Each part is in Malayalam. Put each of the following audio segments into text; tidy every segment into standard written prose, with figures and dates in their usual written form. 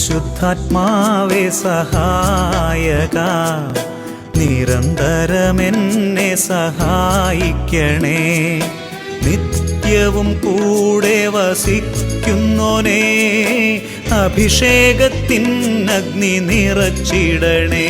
പരിശുദ്ധാത്മാവേ സഹായക, നിരന്തരമെന്നെ സഹായിക്കണേ. നിത്യവും കൂടെ വസിക്കുന്നോനേ, അഭിഷേകത്തിൻ അഗ്നി നിറച്ചിടണേ.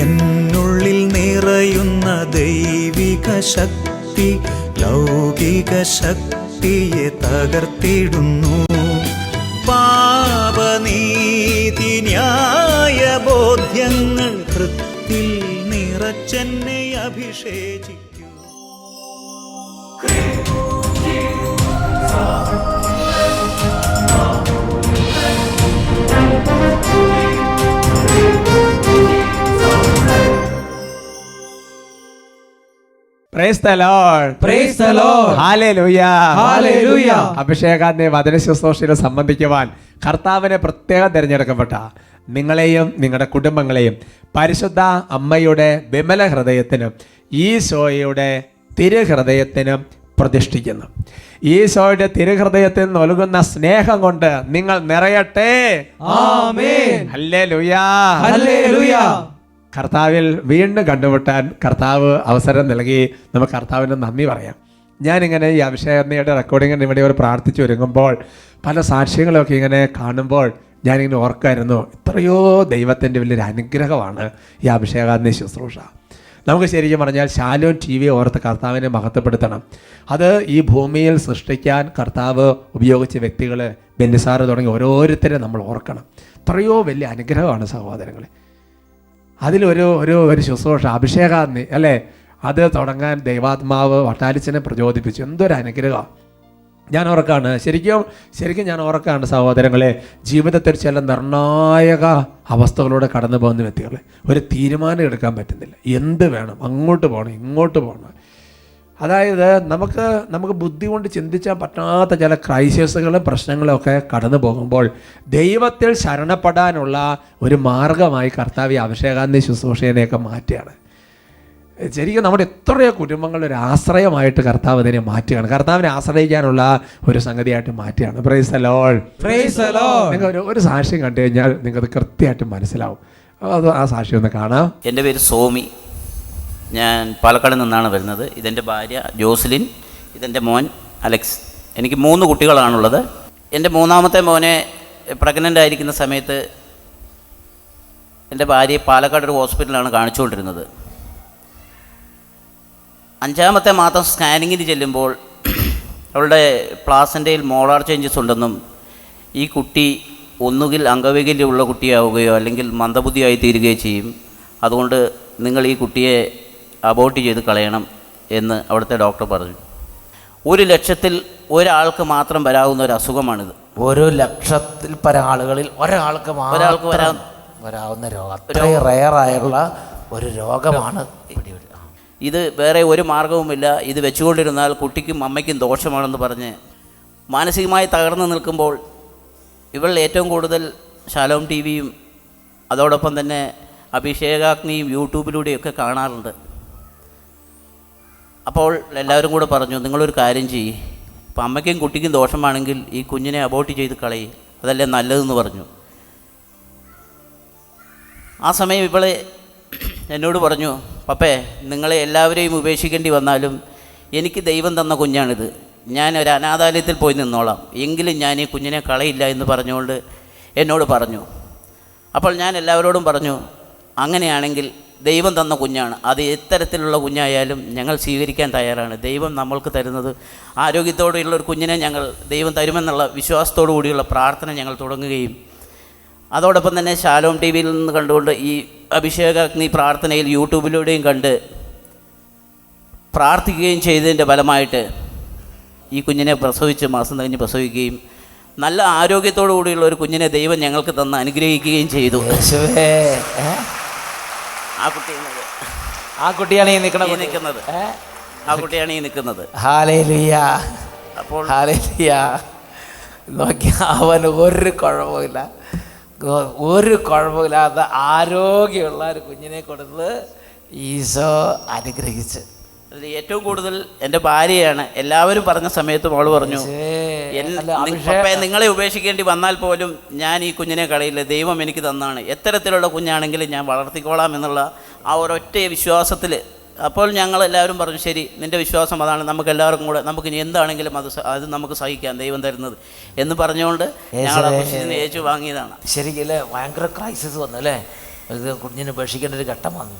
എന്നുള്ളിൽ നിറയുന്ന ദൈവിക ശക്തി ലൗകിക ശക്തിയെ തകർത്തിടുന്നു. പാപനീതി ന്യായ ബോധ്യങ്ങൾ ഹൃത്തിൽ നിറച്ചെന്നെ അഭിഷേചിക്കൂ. Praise the Lord. Praise the Lord. Hallelujah. Hallelujah. അഭിഷേകാഗ്നി വചന ശുശ്രൂഷയിൽ സംബന്ധിക്കുവാൻ കർത്താവിനെ പ്രത്യേകം തിരഞ്ഞെടുക്കപ്പെട്ട നിങ്ങളെയും നിങ്ങളുടെ കുടുംബങ്ങളെയും പരിശുദ്ധ അമ്മയുടെ വിമല ഹൃദയത്തിനും ഈശോയുടെ തിരുഹൃദയത്തിനും പ്രതിഷ്ഠിക്കുന്നു. ഈശോയുടെ തിരുഹൃദയത്തിൽ നിന്ന് ഒഴുകുന്ന സ്നേഹം കൊണ്ട് നിങ്ങൾ നിറയട്ടെ. ആമേൻ. ഹല്ലേലൂയ. ഹല്ലേലൂയ. കർത്താവിൽ വീണ്ടും കണ്ടുമുട്ടാൻ കർത്താവ് അവസരം നൽകി. നമുക്ക് കർത്താവിന് നന്ദി പറയാം. ഞാനിങ്ങനെ ഈ അഭിഷേകയുടെ റെക്കോർഡിങ്ങിന് ഇവിടെ ഒരു പ്രാർത്ഥിച്ചു ഒരുങ്ങുമ്പോൾ പല സാക്ഷ്യങ്ങളൊക്കെ ഇങ്ങനെ കാണുമ്പോൾ ഞാനിങ്ങനെ ഓർക്കായിരുന്നു, എത്രയോ ദൈവത്തിൻ്റെ വലിയൊരു അനുഗ്രഹമാണ് ഈ അഭിഷേകാഗ്നി ശുശ്രൂഷ. നമുക്ക് ശരിക്കും പറഞ്ഞാൽ ശാലോം TV ഓർത്ത് കർത്താവിനെ മഹത്വപ്പെടുത്തണം. അത് ഈ ഭൂമിയിൽ സൃഷ്ടിക്കാൻ കർത്താവ് ഉപയോഗിച്ച വ്യക്തികൾ, ബെന്നിസാറ് തുടങ്ങി ഓരോരുത്തരെ നമ്മൾ ഓർക്കണം. എത്രയോ വലിയ അനുഗ്രഹമാണ് സഹോദരങ്ങളെ. അതിലൊരു ശുശ്രൂഷ അഭിഷേകാഗ്നി അല്ലേ, അത് തുടങ്ങാൻ ദൈവാത്മാവ് വട്ടാലിച്ചനെ പ്രചോദിപ്പിച്ചു. എന്തൊരു അനുഗ്രഹമാണ്. ഞാൻ ഓർക്കാണ് ശരിക്കും ഞാൻ ഓർക്കാണ് സഹോദരങ്ങളെ, ജീവിതത്തിൽ ചില നിർണായക അവസ്ഥകളോടെ കടന്നു പോകുന്ന വ്യക്തികളെ ഒരു തീരുമാനം എടുക്കാൻ പറ്റുന്നില്ല. എന്ത് വേണം, അങ്ങോട്ട് പോകണം ഇങ്ങോട്ട് പോകണം. അതായത് നമുക്ക് ബുദ്ധി കൊണ്ട് ചിന്തിച്ചാൽ പറ്റാത്ത ചില ക്രൈസിസുകളും പ്രശ്നങ്ങളും ഒക്കെ കടന്നു പോകുമ്പോൾ ദൈവത്തിൽ ശരണപ്പെടാനുള്ള ഒരു മാർഗമായി കർത്താവ് ഈ അഭിഷേകാഗ്നി ശുശ്രൂഷേനെയൊക്കെ മാറ്റുകയാണ്. ശരിക്കും നമ്മുടെ എത്രയോ കുടുംബങ്ങളുടെ ഒരു ആശ്രയമായിട്ട് കർത്താവ് ഇതിനെ മാറ്റുകയാണ്. കർത്താവിനെ ആശ്രയിക്കാനുള്ള ഒരു സംഗതിയായിട്ട് മാറ്റുകയാണ്. Price the lord. Praise the Lord. നിങ്ങൾ ഒരു സാക്ഷ്യം കണ്ടു കഴിഞ്ഞാൽ നിങ്ങൾക്ക് കൃത്യമായിട്ട് മനസ്സിലാവും. അത് ആ സാക്ഷ്യം ഒന്ന് കാണാം. എൻ്റെ പേര് സോമി, ഞാൻ പാലക്കാട് നിന്നാണ് വരുന്നത്. ഇതെൻ്റെ ഭാര്യ ജോസ്ലിൻ, ഇതെൻ്റെ മോൻ അലക്സ്. എനിക്ക് 3 കുട്ടികളാണുള്ളത്. എൻ്റെ 3ാമത്തെ മോനെ പ്രഗ്നൻ്റ് ആയിരിക്കുന്ന സമയത്ത് എൻ്റെ ഭാര്യയെ പാലക്കാട് ഒരു ഹോസ്പിറ്റലിലാണ് കാണിച്ചുകൊണ്ടിരുന്നത്. 5ാമത്തെ മാസം സ്കാനിങ്ങിന് ചെല്ലുമ്പോൾ അവളുടെ പ്ലാസൻ്റയിൽ മോളാർ ചേഞ്ചസ് ഉണ്ടെന്നും ഈ കുട്ടി ഒന്നുകിൽ അംഗവൈകല്യമുള്ള കുട്ടിയാവുകയോ അല്ലെങ്കിൽ മന്ദബുദ്ധിയായി തീരുകയോ ചെയ്യും, അതുകൊണ്ട് നിങ്ങൾ ഈ കുട്ടിയെ അബോർട്ട് ചെയ്ത് കളയണം എന്ന് അവിടുത്തെ ഡോക്ടർ പറഞ്ഞു. 1,00,000-ൽ ഒരാൾക്ക് മാത്രം വരാവുന്ന ഒരു അസുഖമാണിത്. 1,00,000-ൽ പരം ആളുകളിൽ ഒരാൾക്ക് വരാവുന്ന രോഗം. അത്രയും റെയറായുള്ള ഒരു രോഗമാണ് ഇത്. വേറെ ഒരു മാർഗവുമില്ല. ഇത് വെച്ചുകൊണ്ടിരുന്നാൽ കുട്ടിക്കും അമ്മയ്ക്കും ദോഷമാണെന്ന് പറഞ്ഞ് മാനസികമായി തകർന്നു നിൽക്കുമ്പോൾ ഇവൾ ഏറ്റവും കൂടുതൽ ശാലോം TVയും അതോടൊപ്പം തന്നെ അഭിഷേകാഗ്നിയും യൂട്യൂബിലൂടെയൊക്കെ കാണാറുണ്ട്. അപ്പോൾ എല്ലാവരും കൂടെ പറഞ്ഞു, നിങ്ങളൊരു കാര്യം ചെയ്യ്, ഇപ്പം അമ്മയ്ക്കും കുട്ടിക്കും ദോഷമാണെങ്കിൽ ഈ കുഞ്ഞിനെ അബോർട്ട് ചെയ്ത് കളയി, അതല്ലേ നല്ലതെന്ന് പറഞ്ഞു. ആ സമയം ഇവളെ എന്നോട് പറഞ്ഞു, പപ്പേ നിങ്ങളെ എല്ലാവരെയും ഉപേക്ഷിക്കേണ്ടി വന്നാലും എനിക്ക് ദൈവം തന്ന കുഞ്ഞാണിത്, ഞാൻ ഒരു അനാഥാലയത്തിൽ പോയി നിന്നോളാം, എങ്കിലും ഞാൻ ഈ കുഞ്ഞിനെ കളയില്ല എന്ന് പറഞ്ഞുകൊണ്ട് എന്നോട് പറഞ്ഞു. അപ്പോൾ ഞാൻ എല്ലാവരോടും പറഞ്ഞു, അങ്ങനെയാണെങ്കിൽ ദൈവം തന്ന കുഞ്ഞാണ്, അത് എത്തരത്തിലുള്ള കുഞ്ഞായാലും ഞങ്ങൾ സ്വീകരിക്കാൻ തയ്യാറാണ്. ദൈവം നമ്മൾക്ക് തരുന്നത് ആരോഗ്യത്തോടെയുള്ള ഒരു കുഞ്ഞിനെ ദൈവം തരുമെന്നുള്ള വിശ്വാസത്തോടു കൂടിയുള്ള പ്രാർത്ഥന ഞങ്ങൾ തുടങ്ങുകയും അതോടൊപ്പം തന്നെ ശാലോം TVയിൽ നിന്ന് കണ്ടുകൊണ്ട് ഈ അഭിഷേകാഗ്നി പ്രാർത്ഥനയിൽ യൂട്യൂബിലൂടെയും കണ്ട് പ്രാർത്ഥിക്കുകയും ചെയ്തതിൻ്റെ ഫലമായിട്ട് ഈ കുഞ്ഞിനെ പ്രസവിച്ച് മാസം കഴിഞ്ഞ് പ്രസവിക്കുകയും നല്ല ആരോഗ്യത്തോടു കൂടിയുള്ള ഒരു കുഞ്ഞിനെ ദൈവം ഞങ്ങൾക്ക് തന്ന് അനുഗ്രഹിക്കുകയും ചെയ്തു. ആ കുട്ടിയാണ് ഈ നിൽക്കുന്നത്. ആ കുട്ടിയാണ് ഈ നിൽക്കുന്നത്. ഹല്ലേലൂയ. അപ്പോൾ ഹല്ലേലൂയ. നോക്കി, അവന് ഒരു കുഴപ്പമില്ലാത്ത ആരോഗ്യമുള്ള ഒരു കുഞ്ഞിനെ കൊടുത്ത് ഈശോ അനുഗ്രഹിച്ച്. അതിൽ ഏറ്റവും കൂടുതൽ എൻ്റെ ഭാര്യയാണ്. എല്ലാവരും പറഞ്ഞ സമയത്ത് അവൾ പറഞ്ഞു, നിങ്ങളെ ഉപേക്ഷിക്കേണ്ടി വന്നാൽ പോലും ഞാൻ ഈ കുഞ്ഞിനെ കളയില്ല, ദൈവം എനിക്ക് തന്നാണ്, എത്തരത്തിലുള്ള കുഞ്ഞാണെങ്കിലും ഞാൻ വളർത്തിക്കോളാം എന്നുള്ള ആ ഒരൊറ്റ വിശ്വാസത്തിൽ. അപ്പോൾ ഞങ്ങൾ എല്ലാവരും പറഞ്ഞു, ശരി, നിൻ്റെ വിശ്വാസം അതാണ്, നമുക്ക് എല്ലാവർക്കും കൂടെ നമുക്ക് ഇനി എന്താണെങ്കിലും അത് നമുക്ക് സഹിക്കാം, ദൈവം തരുന്നത് എന്ന് പറഞ്ഞുകൊണ്ട് ഞങ്ങൾ ആ കുഞ്ഞിനെ ഏച്ചു വാങ്ങിയതാണ്. ശരിക്കും ഭയങ്കര ക്രൈസിസ് വന്നു അല്ലേ, ഇത് കുഞ്ഞിനെ ഉപേക്ഷിക്കേണ്ട ഒരു ഘട്ടം വന്നു.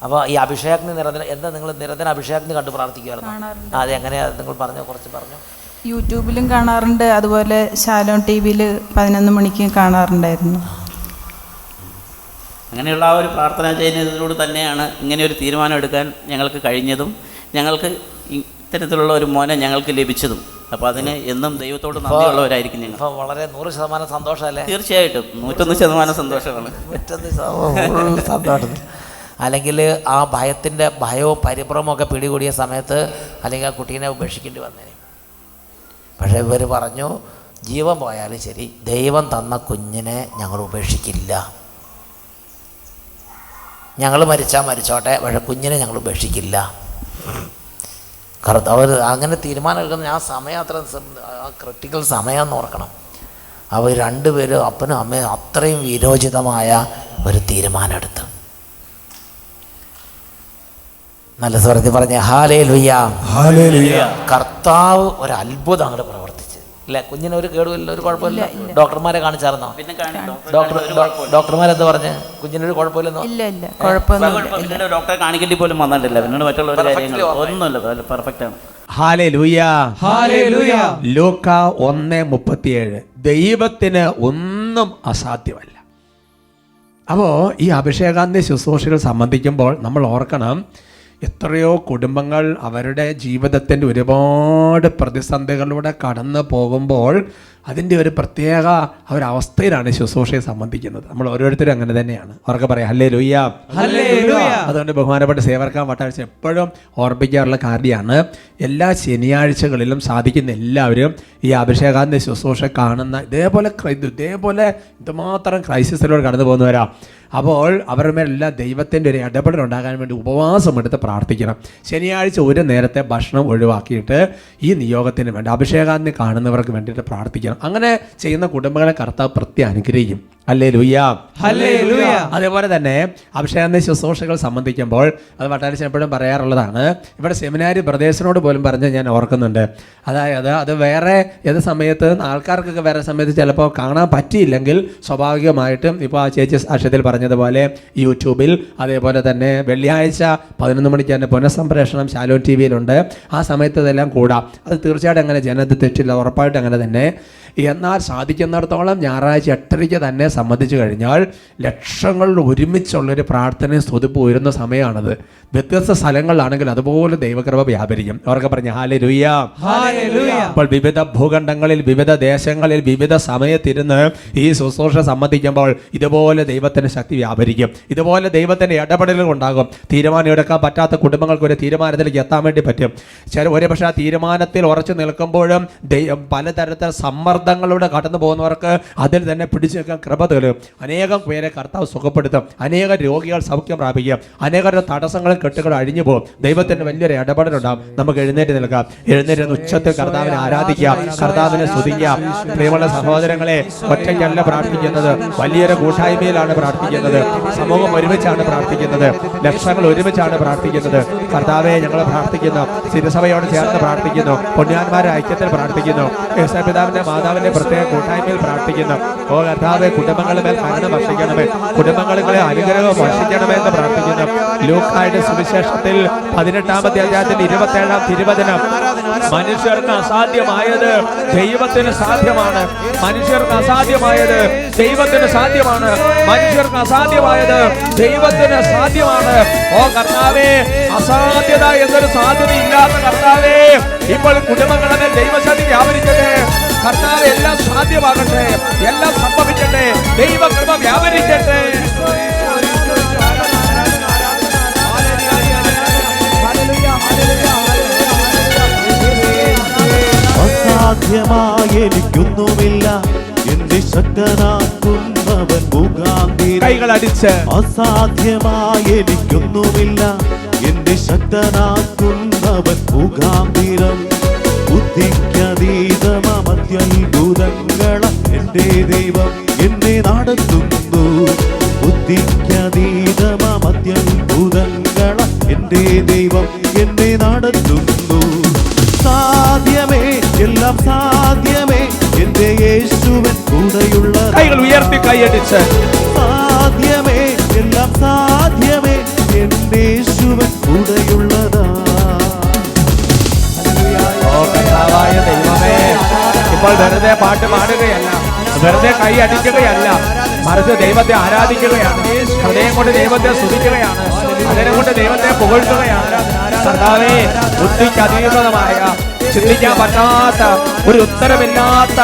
അപ്പോൾ ഈ അഭിഷേകത്തിന് എന്താ നിങ്ങൾ നിരന്തരം അഭിഷേകത്തിന് കണ്ട് പ്രാർത്ഥിക്കുമായിരുന്നു? അതെ, എങ്ങനെയാ നിങ്ങൾ കുറച്ച് പറഞ്ഞു. യൂട്യൂബിലും കാണാറുണ്ട്, അതുപോലെ ശാലോം TV-ൽ 11 മണിക്ക് കാണാറുണ്ടായിരുന്നു. അങ്ങനെയുള്ള ആ ഒരു പ്രാർത്ഥന ചെയ്യുന്നതിലൂടെ തന്നെയാണ് ഇങ്ങനെ ഒരു തീരുമാനം എടുക്കാൻ ഞങ്ങൾക്ക് കഴിഞ്ഞതും ഞങ്ങൾക്ക് ഇത്തരത്തിലുള്ള ഒരു മോനെ ഞങ്ങൾക്ക് ലഭിച്ചതും. അപ്പോൾ അതിന് എന്നും ദൈവത്തോട് നന്ദിയുള്ളവരായിരിക്കും ഞങ്ങൾ. അപ്പോൾ വളരെ 100% സന്തോഷമല്ലേ? തീർച്ചയായിട്ടും 101% സന്തോഷമാണ്. 101% സന്തോഷം. അല്ലെങ്കിൽ ആ ഭയവും പരിഭ്രമവും ഒക്കെ പിടികൂടിയ സമയത്ത് അല്ലെങ്കിൽ ആ കുട്ടീനെ ഉപേക്ഷിക്കേണ്ടി വന്നേനെ. പക്ഷേ ഇവർ പറഞ്ഞു, ജീവൻ പോയാലും ശരി, ദൈവം തന്ന കുഞ്ഞിനെ ഞങ്ങൾ ഉപേക്ഷിക്കില്ല. ഞങ്ങൾ മരിച്ചോട്ടെ, പക്ഷേ കുഞ്ഞിനെ ഞങ്ങൾ ഉപേക്ഷിക്കില്ല. അവർ അങ്ങനെ തീരുമാനം എടുക്കുന്ന ആ സമയം അത്ര ക്രിട്ടിക്കൽ സമയം എന്ന് ഓർക്കണം. അവർ രണ്ടുപേരും അപ്പനും അമ്മയും അത്രയും വിരോചിതമായ ഒരു തീരുമാനം എടുത്തു. നല്ല സ്വരത്തിൽ പറഞ്ഞ ഹല്ലേലൂയ. കർത്താവ് ഒരു അത്ഭുതം അങ്ങോട്ട് പ്രവർത്തിച്ച് ഇല്ല. കുഞ്ഞിന് ഒരു കേടുമില്ല, ഒരു കുഴപ്പമില്ല. ഡോക്ടർമാരെ കാണിച്ചായിരുന്നോ? ഡോക്ടർമാരെന്താ പറഞ്ഞ്? കുഞ്ഞിനൊരു കുഴപ്പമില്ലെന്നോ? ഡോക്ടറെ കാണിക്കേണ്ടി പോലും വന്നിട്ടില്ല. പിന്നീട് മറ്റുള്ള ഒന്നുമില്ല, പെർഫെക്റ്റ് ആണ്. ഹല്ലേലൂയ. ലൂക്ക 1:37. ദൈവത്തിന് ഒന്നും അസാധ്യമല്ല. അപ്പോൾ ഈ അഭിഷേകാന്തി ശുശ്രൂഷകൾ സംബന്ധിക്കുമ്പോൾ നമ്മൾ ഓർക്കണം, എത്രയോ കുടുംബങ്ങൾ അവരുടെ ജീവിതത്തിൻ്റെ ഒരുപാട് പ്രതിസന്ധികളിലൂടെ കടന്നു പോകുമ്പോൾ അതിൻ്റെ ഒരു പ്രത്യേക ഒരവസ്ഥയിലാണ് ശുശ്രൂഷയെ സംബന്ധിക്കുന്നത്. നമ്മൾ ഓരോരുത്തരും അങ്ങനെ തന്നെയാണ്. അവർക്ക് പറയാം ഹല്ലേലൂയ. അതുകൊണ്ട് ബഹുമാനപ്പെട്ട സേവർക്കാൻ വട്ടാഴ്ച എപ്പോഴും ഓർമ്മിക്കാറുള്ള കാര്യമാണ്, എല്ലാ ശനിയാഴ്ചകളിലും സാധിക്കുന്ന എല്ലാവരും ഈ അഭിഷേകാന്തി ശുശ്രൂഷ കാണുന്ന ഇതേപോലെ ഇതുമാത്രം ക്രൈസിസിലൂടെ കടന്നു പോകുന്നവരാ. അപ്പോൾ അവരുടെ മേലെല്ലാം ദൈവത്തിൻ്റെ ഒരു ഇടപെടൽ ഉണ്ടാകാൻ വേണ്ടി ഉപവാസം എടുത്ത് പ്രാർത്ഥിക്കണം. ശനിയാഴ്ച ഒരു നേരത്തെ ഭക്ഷണം ഒഴിവാക്കിയിട്ട് ഈ നിയോഗത്തിന് വേണ്ടി അഭിഷേകാന്തി കാണുന്നവർക്ക് വേണ്ടിയിട്ട് പ്രാർത്ഥിക്കണം. അങ്ങനെ ചെയ്യുന്ന കുടുംബങ്ങളെ കർത്താവ് പ്രത്യേകം അനുഗ്രഹിക്കും. ഹല്ലേലൂയ. അതേപോലെ തന്നെ അഭിഷേകാന്തി ശുശ്രൂഷകൾ സംബന്ധിക്കുമ്പോൾ അത് വട്ടാഴ്ച എപ്പോഴും പറയാറുള്ളതാണ്. ഇവിടെ സെമിനാരി ബ്രദേഴ്സിനോട് പോലും പറഞ്ഞ് ഞാൻ ഓർക്കുന്നുണ്ട്. അതായത് അത് വേറെ ഏത് സമയത്ത് ആൾക്കാർക്കൊക്കെ വേറെ സമയത്ത് ചിലപ്പോൾ കാണാൻ പറ്റിയില്ലെങ്കിൽ സ്വാഭാവികമായിട്ടും ഇപ്പോൾ ആ ചേച്ചി സാക്ഷ്യത്തിൽ പറഞ്ഞതുപോലെ യൂട്യൂബിൽ, അതേപോലെ തന്നെ വെള്ളിയാഴ്ച 11 മണിക്ക് തന്നെ പുനഃസംപ്രേഷണം ശാലോം TV-യിലുണ്ട്. ആ സമയത്ത് ഇതെല്ലാം കൂടാം. അത് തീർച്ചയായിട്ടും അങ്ങനെ ജനത തെറ്റില്ല, ഉറപ്പായിട്ടും അങ്ങനെ തന്നെ. എന്നാൽ സാധിക്കുന്നിടത്തോളം ഞായറാഴ്ച 8:30 തന്നെ സംബന്ധിച്ചു കഴിഞ്ഞാൽ ലക്ഷങ്ങളിൽ ഒരുമിച്ചുള്ളൊരു പ്രാർത്ഥനയും സ്തുതിപ്പും ഉയരുന്ന സമയമാണത്. വ്യത്യസ്ത സ്ഥലങ്ങളിലാണെങ്കിൽ അതുപോലെ ദൈവകൃപ വ്യാപരിക്കും. അവർക്ക് പറഞ്ഞ ഹല്ലേലൂയ. അപ്പോൾ വിവിധ ഭൂഖണ്ഡങ്ങളിൽ, വിവിധ ദേശങ്ങളിൽ, വിവിധ സമയത്തിരുന്ന് ഈ ശുശ്രൂഷ സംബന്ധിക്കുമ്പോൾ ഇതുപോലെ ദൈവത്തിൻ്റെ ശക്തി വ്യാപരിക്കും. ഇതുപോലെ ദൈവത്തിൻ്റെ ഇടപെടലുകൾ ഉണ്ടാകും. തീരുമാനം എടുക്കാൻ പറ്റാത്ത കുടുംബങ്ങൾക്ക് ഒരു തീരുമാനത്തിലേക്ക് എത്താൻ വേണ്ടി പറ്റും. ഒരുപക്ഷെ ആ തീരുമാനത്തിൽ ഉറച്ചു നിൽക്കുമ്പോഴും പലതരത്തിൽ സമ്മർദ്ദങ്ങളിലൂടെ കടന്നു പോകുന്നവർക്ക് അതിൽ തന്നെ പിടിച്ചു നിൽക്കാൻ കൃപ തരും. അനേകം പേരെ കർത്താവ് സുഖപ്പെടുത്തും. അനേകം രോഗികൾ സൗഖ്യം പ്രാപിക്കും. അനേകരുടെ തടസ്സങ്ങളും കെട്ടുകൾ അഴിഞ്ഞു പോകും. ദൈവത്തിന് വലിയൊരു ഇടപെടലുണ്ടാകും. നമുക്ക് എഴുന്നേറ്റ് നിൽക്കാം. എഴുന്നേറ്റ് ഉച്ചത്തിൽ കർത്താവിനെ ആരാധിക്കാം, കർത്താവിനെ സ്തുതിക്കാം. പ്രിയമുള്ള സഹോദരങ്ങളെ, ഒറ്റയ്ക്കല്ല പ്രാർത്ഥിക്കുന്നത്, വലിയൊരു കൂട്ടായ്മയിലാണ് പ്രാർത്ഥിക്കുന്നത്. സമൂഹം ഒരുമിച്ചാണ് പ്രാർത്ഥിക്കുന്നത്. ലക്ഷങ്ങൾ ഒരുമിച്ചാണ് പ്രാർത്ഥിക്കുന്നത്. കർത്താവെ ഞങ്ങൾ പ്രാർത്ഥിക്കുന്നു, തിരുസഭയോട് ചേർന്ന് പ്രാർത്ഥിക്കുന്നു, പുണ്യാന്മാരുടെ ഐക്യത്തിൽ പ്രാർത്ഥിക്കുന്നു, യേശുപിതാവിന്റെ മാതാവിന്റെ പ്രത്യേക കൂട്ടായ്മയിൽ പ്രാർത്ഥിക്കുന്നു. ഓ കർത്താവെ, കുടുംബങ്ങളെ മേൽ കരുണ വർഷിക്കണമേ, കുടുംബങ്ങളെ അനുഗ്രഹം വർഷിക്കണമേ എന്ന് പ്രാർത്ഥിക്കുന്നു. ലൂക്കായുടെ സുവിശേഷത്തിൽ 18-ാമത്തെ അധ്യായത്തിൽ 27-ാം തിരുവചനം, മനുഷ്യർക്ക് അസാധ്യമായത് ദൈവത്തിന് സാധ്യമാണ്. മനുഷ്യർക്ക് അസാധ്യമായത് ദൈവത്തിന് സാധ്യമാണ്. മനുഷ്യർക്ക് അസാധ്യമായത് ദൈവത്തിന് സാധ്യമാണ്. ഓ കർത്താവേ, അസാധ്യത എന്നൊരു സാധ്യത ഇല്ലാത്ത കർത്താവേ, ഇപ്പോൾ കുടുംബങ്ങളുടെ ദൈവശക്തി വ്യാപരിക്കട്ടെ. കർത്താവ് എല്ലാം സാധ്യമാകട്ടെ, എല്ലാം സംഭവിക്കട്ടെ, ദൈവകൃപ വ്യാപരിക്കട്ടെ. അസാധ്യമായി എനിക്കൊന്നുമില്ല, എന്റെ ശക്തനാക്കുന്നവൻ മുഖാന്തരം. കൈകളടിച്ച് അസാധ്യമായി എനിക്കൊന്നുമില്ല, എന്റെ ശക്തനാക്കുന്നവൻ മുഖാന്തരം. ബുദ്ധിക്കതീതമത്യത്ഭുതങ്ങള എന്റെ ദൈവം എന്നെ നടത്തുന്നു. ബുദ്ധിക്കതീതമത്യത്ഭുതങ്ങള എന്റെ ദൈവം എന്നെ നടത്തുന്നു. സാധ്യമേ, എല്ലാം സാധ്യമേ, എന്റെ യേശുവൻ കൂടെയുള്ള. കൈകൾ ഉയർത്തി കൈയടിച്ച് സാധ്യമേ, എല്ലാം സാധ്യമേ, എന്റെ യേശുവൻ കൂടെയുള്ളതാ. ഓ കർത്താവായ ദൈവമേ, ഇപ്പോൾ വെറുതെ പാട്ട് പാടുകയല്ല, വെറുതെ കൈ അടിക്കുകയല്ല, മറിച്ച് ദൈവത്തെ ആരാധിക്കുകയാണ്. ഹൃദയം കൊണ്ട് ദൈവത്തെ സ്തുതിക്കുകയാണ്, ഹൃദയം കൊണ്ട് ദൈവത്തെ പുകഴ്ത്തുകയാണ്. കർത്താവേ, ബുദ്ധിക്ക് അതീതമായ, ചിന്തിക്കാൻ പറ്റാത്ത, ഒരു ഉത്തരമില്ലാത്ത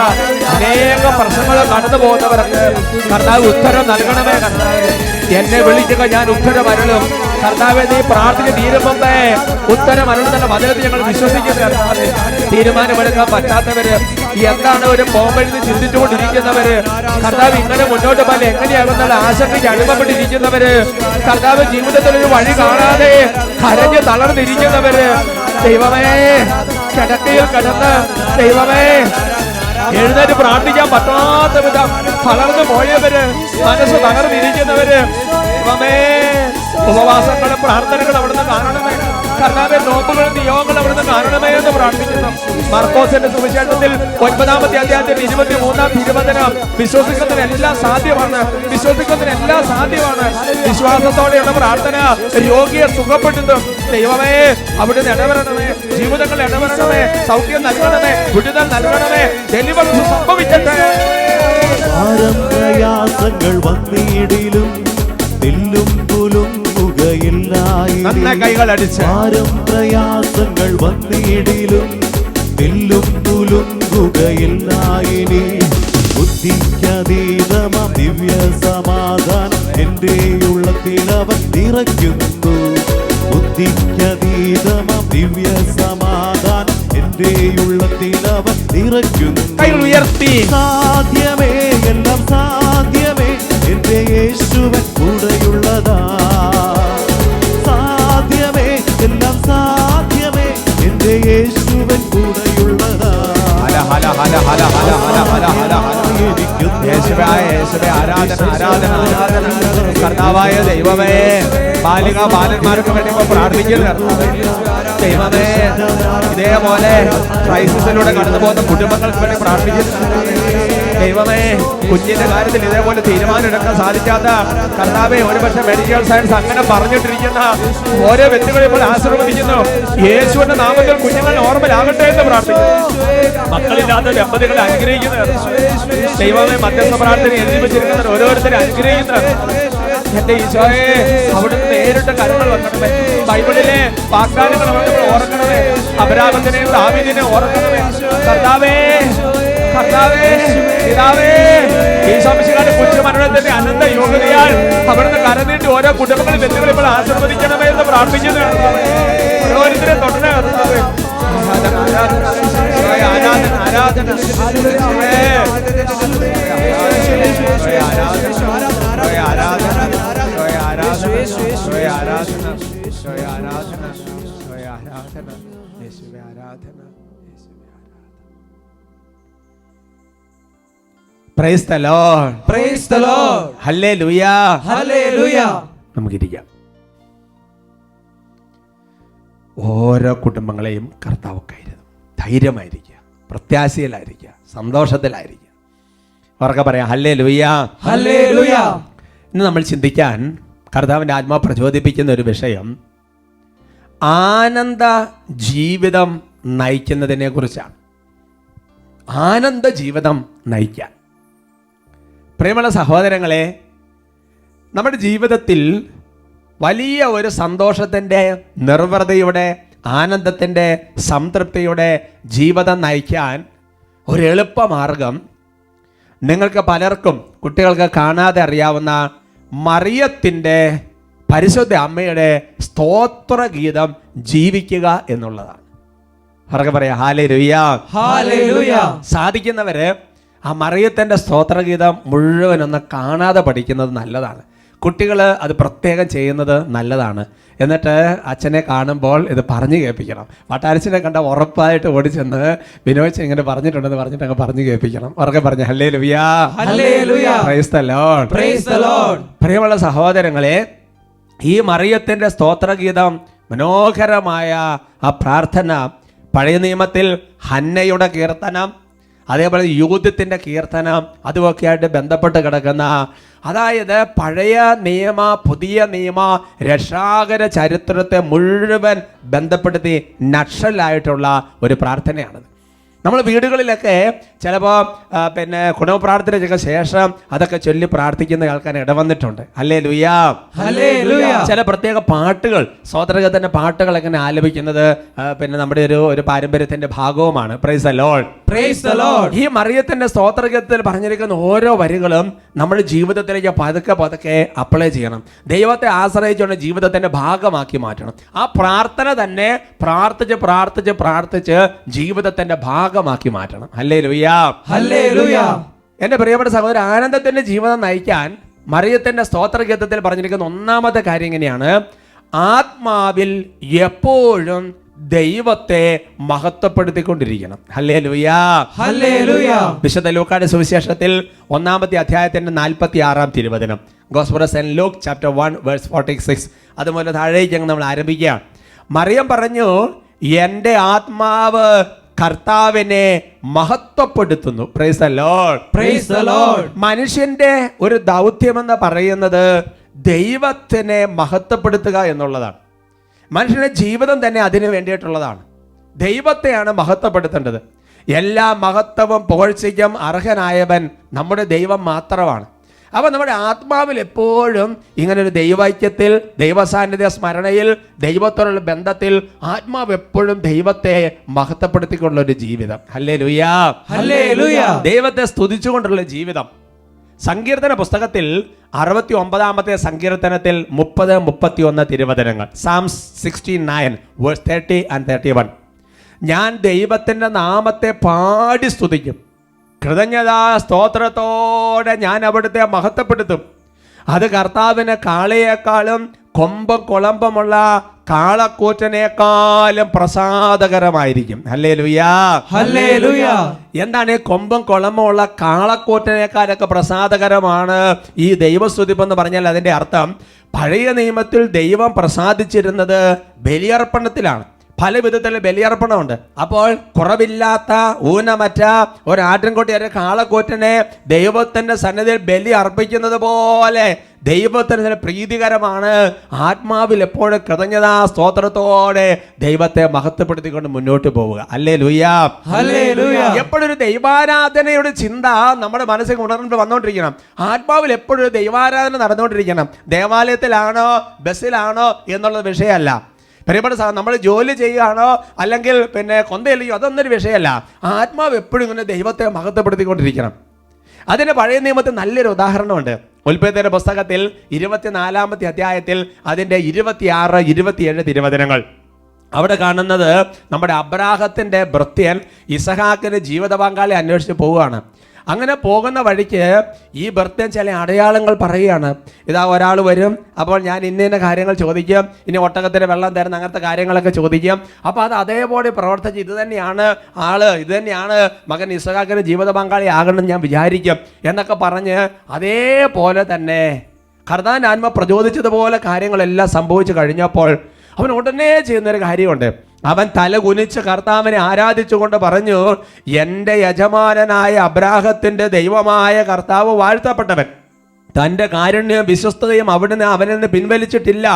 അനേകം പ്രശ്നങ്ങൾ കടന്നു പോകുന്നവർക്ക് കർത്താവ് ഉത്തരം നൽകണമേ. കർത്താവ് എന്നെ വിളിക്കുക, ഞാൻ ഉത്തരം അരുളും. കർത്താവെ, നീ പ്രാർത്ഥന തീരുമ്പേ ഉത്തരം അരുളുന്ന വചനത്തിൽ ഞങ്ങൾ വിശ്വസിക്കുന്നു. കർത്താവെ, തീരുമാനമെടുക്കാൻ പറ്റാത്തവര്, എന്താണ് ഒരു പോംവഴി ചിന്തിച്ചുകൊണ്ടിരിക്കുന്നവര്, കർത്താവ് ഇങ്ങനെ മുന്നോട്ട് പോലെ എങ്ങനെയാകുന്നുള്ള ആശങ്കയ്ക്ക് അടിമപ്പെട്ടിരിക്കുന്നവര്, കർത്താവ് ജീവിതത്തിൽ ഒരു വഴി കാണാതെ കരഞ്ഞ് തളർന്നിരിക്കുന്നവര്, ദൈവമേ, കിടക്കയിൽ കിടന്ന് ദൈവമേ എഴുന്നേറ്റ് പ്രാർത്ഥിക്കാൻ പറ്റാത്ത വിധം തളർന്നു പോയവര്, മനസ്സ് തകർന്നിരിക്കുന്നവര്, ദൈവമേ, ഉപവാസങ്ങളും പ്രാർത്ഥനകളും അവിടുന്ന് കാണണമേ. കർത്താവേ, നോമ്പുകളും നിയോഗങ്ങളും അവിടുന്ന് കാണണമേ എന്ന് പ്രാർത്ഥിക്കുന്നു. മർക്കോസിന്റെ സുവിശേഷത്തിൽ 9-ാമത്തെ അധ്യായത്തിൽ 23-ാം തിരുവചനം, വിശ്വസിക്കുന്നതിന് എല്ലാം സാധ്യമാണ്, വിശ്വസിക്കുന്നതിന് എല്ലാം സാധ്യമാണ്. വിശ്വാസത്തോടെയുള്ള പ്രാർത്ഥന രോഗിയെ സുഖപ്പെടുത്തും. ദൈവമേ, അവിടുന്ന് ഇടപെടണമേ, ജീവിതങ്ങൾ ഇടപെടണമേ, സൗഖ്യം നൽകണമേ, വിടുതൽ നൽകണമേ, ഡെലിവറി സംഭവിക്കട്ടെ. പ്രയാസങ്ങൾ വന്നിടിലും തെല്ലും കുലുങ്ങുകയില്ലായി. കൈകൾ അടിച്ച് പ്രയാസങ്ങൾ വന്നിടിലും തെല്ലും കുലുങ്ങുകയില്ലായിനി. ബുദ്ധിക്കതീതമ ദിവ്യ സമാധാനം എന്റെ ഉള്ളത്തിൽ അവൻ നിറയ്ക്കുന്നു. ബുദ്ധിക്കതീതമ ദിവ്യ സമാധാനം എന്റെ ഉള്ളത്തിൽ അവൻ നിറയ്ക്കുന്നു. കൈകൾ ഉയർത്തി സാധ്യമേ, എല്ലാം സാധ്യമേ, എന്റെ യേശുവൻ കൂടെയുള്ളതാ. സാധ്യമേ, എല്ലാം സാധ്യമേ, എന്റെ യേശുവൻ കൂടെയുള്ളതാ. കർത്താവായ ദൈവമേ, ബാലിക ബാലന്മാർക്ക് വേണ്ടി പ്രാർത്ഥിക്കുന്നു. ദൈവമേ, ഇതേപോലെ ക്രൈസിസിലൂടെ കടന്നു പോകുന്ന കുടുംബങ്ങൾക്ക് വേണ്ടി പ്രാർത്ഥിക്കുന്നു. ദൈവമേ, കുഞ്ഞിന്റെ കാര്യത്തിൽ ഇതേപോലെ തീരുമാനം എടുക്കാൻ സാധിക്കാത്ത കർത്താവേ, ഒരുപക്ഷെ മെഡിക്കൽ സയൻസ് അങ്ങനെ പറഞ്ഞിട്ടിരിക്കുന്ന ഓരോ വ്യക്തികളെ ഇപ്പോൾ ആശീർവദിക്കുന്നു. യേശുവിന്റെ നാമത്തിൽ കുഞ്ഞുങ്ങൾ നോർമലാകട്ടെ എന്ന് പ്രാർത്ഥിക്കുന്നു. മക്കളില്ലാത്ത ദമ്പതികളെ അനുഗ്രഹിക്കുന്നത് ദൈവമേ, മധ്യസ്ഥ പ്രാർത്ഥന എഴുതി വെച്ചിരിക്കുന്ന ഓരോരുത്തരെ അനുഗ്രഹിക്കുന്നത് എന്റെ ഈശോയെ, അവിടുന്ന് നേരിട്ട് കരങ്ങൾ വെക്കണമേ. ബൈബിളിലെ വാഗ്ദാനങ്ങൾ നമ്മൾ ഓർക്കണമേ. അബ്രാഹത്തിനെയും ദാവീദിനെയും ഓർക്കണമേ. കർത്താവേ, കർത്താവേ, പിതാവേ, ഈശോമിശിഹായുടെ പുത്രമരണത്തിന്റെ അനന്ത യോഗ്യതയാൽ അവിടുന്ന് കരനീട്ടി ഓരോ കുടുംബങ്ങളിൽ വ്യക്തികളെ ഇപ്പോൾ ആശീർവദിക്കണമേ എന്ന് പ്രാർത്ഥിക്കുന്നു. ഓരോരുത്തരെ തൊട്ടേ കർത്താവേ, ആരാധന ആരാധന ആരാധന Praise the Lord. Praise the Lord. Hallelujah. Hallelujah. നമുക്കിരിക്കാം. ഓരോ കുടുംബങ്ങളെയും കർത്താവ് കരുതും. ധൈര്യമായിരിക്കുക, പ്രത്യാശയിലായിരിക്കുക, സന്തോഷത്തിലായിരിക്കുക. ഉറക്കെ പറയാം ഹല്ലേലൂയ. ഹല്ലേലൂയ. ഇന്ന് നമ്മൾ ചിന്തിക്കാൻ കർത്താവിൻ്റെ ആത്മാവ് പ്രചോദിപ്പിക്കുന്ന ഒരു വിഷയം ആനന്ദ ജീവിതം നയിക്കുന്നതിനെ കുറിച്ചാണ്. ആനന്ദ ജീവിതം നയിക്കാൻ. പ്രിയമുള്ള സഹോദരങ്ങളെ, നമ്മുടെ ജീവിതത്തിൽ വലിയ ഒരു സന്തോഷത്തിൻ്റെ, നിർവൃതിയുടെ, ആനന്ദത്തിൻ്റെ, സംതൃപ്തിയുടെ ജീവിതം നയിക്കാൻ ഒരു എളുപ്പമാർഗം നിങ്ങൾക്ക് പലർക്കും, കുട്ടികൾക്ക് കാണാതെ അറിയാവുന്ന മറിയത്തിൻ്റെ, പരിശുദ്ധ അമ്മയുടെ സ്തോത്രഗീതം ജീവിക്കുക എന്നുള്ളതാണ്. അവർക്ക് പറയാം ഹല്ലേലൂയ. ഹല്ലേലൂയ. സാധിക്കുന്നവര് ആ മറിയത്തിൻ്റെ സ്തോത്രഗീതം മുഴുവൻ ഒന്ന് കാണാതെ പഠിക്കുന്നത് നല്ലതാണ്. കുട്ടികൾ അത് പ്രത്യേകം ചെയ്യുന്നത് നല്ലതാണ്. എന്നിട്ട് അച്ഛനെ കാണുമ്പോൾ ഇത് പറഞ്ഞു കേൾപ്പിക്കണം. വട്ടാരച്ചനെ കണ്ട ഉറപ്പായിട്ട് ഓടിച്ചെന്ന് വിനോദ് ഇങ്ങനെ പറഞ്ഞിട്ടുണ്ടെന്ന് പറഞ്ഞിട്ട് അങ്ങ് പറഞ്ഞു കേൾപ്പിക്കണം. ഉറക്കെ പറഞ്ഞു hallelujah. Hallelujah. Price the lord. Praise the Lord. പ്രിയമുള്ള സഹോദരങ്ങളെ, ഈ മറിയത്തിൻ്റെ സ്തോത്രഗീതം, മനോഹരമായ ആ പ്രാർത്ഥന, പഴയ നിയമത്തിൽ ഹന്നയുടെ കീർത്തനം, അതേപോലെ യൂഥത്തിൻ്റെ കീർത്തനം, അതുമൊക്കെയായിട്ട് ബന്ധപ്പെട്ട് കിടക്കുന്ന, അതായത് പഴയ നിയമ പുതിയ നിയമ രക്ഷാകര ചരിത്രത്തെ മുഴുവൻ ബന്ധപ്പെടുത്തി നക്ഷലായിട്ടുള്ള ഒരു പ്രാർത്ഥനയാണത്. നമ്മൾ വീടുകളിലൊക്കെ ചിലപ്പോൾ കുടുംബപ്രാർത്ഥനയ്ക്ക് ശേഷം അതൊക്കെ ചൊല്ലി പ്രാർത്ഥിക്കുന്ന ആൾക്കാർ ഇടവന്നിട്ടുണ്ട്. ഹല്ലേലൂയ. ഹല്ലേലൂയ. ചില പ്രത്യേക പാട്ടുകൾ, സ്തോത്രഗീതത്തിന്റെ പാട്ടുകൾ എങ്ങനെ ആലപിക്കുന്നത് നമ്മുടെ ഒരു പാരമ്പര്യത്തിന്റെ ഭാഗവുമാണ്. Praise the lord. Praise the lord. ഈ മറിയത്തിന്റെ സ്തോത്രഗീതത്തിൽ പറഞ്ഞിരിക്കുന്ന ഓരോ വരികളും നമ്മുടെ ജീവിതത്തിലേക്ക് പതുക്കെ പതുക്കെ അപ്ലൈ ചെയ്യണം. ദൈവത്തെ ആശ്രയിച്ചുകൊണ്ട് ജീവിതത്തിന്റെ ഭാഗമാക്കി മാറ്റണം. ആ പ്രാർത്ഥന തന്നെ പ്രാർത്ഥിച്ച് പ്രാർത്ഥിച്ച് പ്രാർത്ഥിച്ച് ജീവിതത്തിന്റെ ഭാഗമാക്കി മാറ്റണം. ഹല്ലേലൂയ. ഹല്ലേലൂയ. എൻ്റെ പ്രിയപ്പെട്ട സഹോദരൻ, ആനന്ദത്തിന്റെ ജീവിതം നയിക്കാൻ മറിയത്തിന്റെ സ്തോത്രഗീതത്തിൽ പറഞ്ഞിരിക്കുന്ന ഒന്നാമത്തെ കാര്യം ഇങ്ങനെയാണ്: ആത്മാവിൽ എപ്പോഴും ദൈവത്തെ മഹത്വപ്പെടുത്തിക്കൊണ്ടിരിക്കണം. ഹല്ലേലൂയ. ഹല്ലേലൂയ. വിശുദ്ധ ലൂക്കായുടെ സുവിശേഷത്തിൽ 1-ാമത്തെ അധ്യായത്തിന്റെ 46-ാം തിരുവചനം, gospel of saint Luke chapter 1 verse 46. അതുപോലെ താഴേക്ക് നമ്മൾ ആരംഭിക്കുകയാണ്. മറിയം പറഞ്ഞു, എൻ്റെ ആത്മാവ് കർത്താവിനെ മഹത്വപ്പെടുത്തുന്നു. Praise the lord. Praise the lord. മനുഷ്യന്റെ ഒരു ദൗത്യമെന്ന് പറയുന്നത് ദൈവത്തിനെ മഹത്വപ്പെടുത്തുക എന്നുള്ളതാണ്. മനുഷ്യന്റെ ജീവിതം തന്നെ അതിനു വേണ്ടിയിട്ടുള്ളതാണ്. ദൈവത്തെയാണ് മഹത്വപ്പെടുത്തേണ്ടത്. എല്ലാ മഹത്വവും പുകഴ്ചയ്ക്കും അർഹനായവൻ നമ്മുടെ ദൈവം മാത്രമാണ്. അപ്പോൾ നമ്മുടെ ആത്മാവിൽ എപ്പോഴും ഇങ്ങനൊരു ദൈവൈക്യത്തിൽ, ദൈവസാന്നിധ്യ സ്മരണയിൽ, ദൈവത്തോടുള്ള ബന്ധത്തിൽ ആത്മാവ് എപ്പോഴും ദൈവത്തെ മഹത്വപ്പെടുത്തിക്കൊണ്ടുള്ള ഒരു ജീവിതം. ഹല്ലേലൂയ. ഹല്ലേലൂയ. ദൈവത്തെ സ്തുതിച്ചുകൊണ്ടുള്ള ജീവിതം. സങ്കീർത്തന പുസ്തകത്തിൽ 69-ാമത്തെ സങ്കീർത്തനത്തിൽ 30-31 തിരുവചനങ്ങൾ, Psalms 69 verse 30 and 31. ഞാൻ ദൈവത്തിൻ്റെ നാമത്തെ പാടി സ്തുതിക്കും, കൃതജ്ഞതാ സ്തോത്രത്തോടെ ഞാൻ അവിടുത്തെ മഹത്വപ്പെടുത്തും. അത് കർത്താവിന് കാളയേക്കാളും കൊമ്പും കുളമ്പുമുള്ള കാളക്കൂറ്റനേക്കാളും പ്രസാദകരമായിരിക്കും. ഹല്ലേലൂയ. ഹല്ലേലൂയ. എന്താണ് ഈ കൊമ്പും കുളമ്പുമുള്ള കാളക്കൂറ്റനേക്കാളൊക്കെ പ്രസാദകരമാണ് ഈ ദൈവസ്തുതിപ്പെന്ന് പറഞ്ഞാൽ അതിൻ്റെ അർത്ഥം, പഴയ നിയമത്തിൽ ദൈവം പ്രസാദിച്ചിരുന്നത് ബലിയർപ്പണത്തിലാണ്. പല വിധത്തിലുള്ള ബലിയർപ്പണമുണ്ട്. അപ്പോൾ കുറവില്ലാത്ത ഊനമറ്റ ഒരാട്ടിൻകുട്ടി, ഒരു കാളക്കൂറ്റനെ ദൈവത്തിൻ്റെ സന്നിധിയിൽ ബലി അർപ്പിക്കുന്നത് പോലെ ദൈവത്തിന് പ്രീതികരമാണ് ആത്മാവിൽ എപ്പോഴും കൃതജ്ഞതാ സ്തോത്രത്തോടെ ദൈവത്തെ മഹത്വപ്പെടുത്തിക്കൊണ്ട് മുന്നോട്ട് പോവുക. ഹല്ലേലൂയ. ഹല്ലേലൂയ. എപ്പോഴും ഒരു ദൈവാരാധനയുടെ ചിന്ത നമ്മുടെ മനസ്സിൽ ഉണർന്നു വന്നുകൊണ്ടിരിക്കണം. ആത്മാവിൽ എപ്പോഴും ഒരു ദൈവാരാധന നടന്നുകൊണ്ടിരിക്കണം. ദേവാലയത്തിലാണോ ബസ്സിലാണോ എന്നുള്ളത് വിഷയമല്ല. പ്രിയപ്പെട്ട നമ്മൾ ജോലി ചെയ്യുകയാണോ അല്ലെങ്കിൽ കൊന്തയില്ലയോ, അതൊന്നൊരു വിഷയമല്ല. ആത്മാവ് എപ്പോഴും ഇങ്ങനെ ദൈവത്തെ മഹത്വപ്പെടുത്തിക്കൊണ്ടിരിക്കണം. അതിന് പഴയ നിയമത്തിൽ നല്ലൊരു ഉദാഹരണമുണ്ട്. ഉൽപ്പത്തിയുടെ പുസ്തകത്തിൽ 24-ാമത്തെ അധ്യായത്തിൽ അതിൻ്റെ 26, 27 തിരുവചനങ്ങൾ. അവിടെ കാണുന്നത് നമ്മുടെ അബ്രാഹത്തിൻ്റെ ഭൃത്യൻ ഇസഹാക്കിന് ജീവിത പങ്കാളി അന്വേഷിച്ച് പോവുകയാണ്. അങ്ങനെ പോകുന്ന വഴിക്ക് ഈ ഭൃത്യൻ ചില അടയാളങ്ങൾ പറയുകയാണ്. ഇതാ ഒരാൾ വരും, അപ്പോൾ ഞാൻ ഇന്ന കാര്യങ്ങൾ ചോദിക്കും, ഇനി ഒട്ടകത്തിന് വെള്ളം തരുന്ന അങ്ങനത്തെ കാര്യങ്ങളൊക്കെ ചോദിക്കും. അപ്പോൾ അത് അതേപോലെ പ്രവർത്തിച്ച് ഇത് തന്നെയാണ് മകൻ ഇസഹാക്കിന് ജീവിത പങ്കാളി ആകണമെന്ന് ഞാൻ വിചാരിക്കും എന്നൊക്കെ പറഞ്ഞ് അതേപോലെ തന്നെ കർത്താവിൻ്റെ ആത്മ പ്രചോദിച്ചതുപോലെ കാര്യങ്ങളെല്ലാം സംഭവിച്ചു കഴിഞ്ഞപ്പോൾ അവൻ ഉടനെ ചെയ്യുന്നൊരു കാര്യമുണ്ട്. അവൻ തല കുനിച്ച് കർത്താവിനെ ആരാധിച്ചുകൊണ്ട് പറഞ്ഞു, എൻ്റെ യജമാനനായ അബ്രാഹത്തിൻ്റെ ദൈവമായ കർത്താവ് വാഴ്ത്തപ്പെട്ടവൻ. തൻ്റെ കാരുണ്യവും വിശ്വസ്തതയും അവിടുന്ന് അവനിൽ നിന്ന് പിൻവലിച്ചിട്ടില്ല.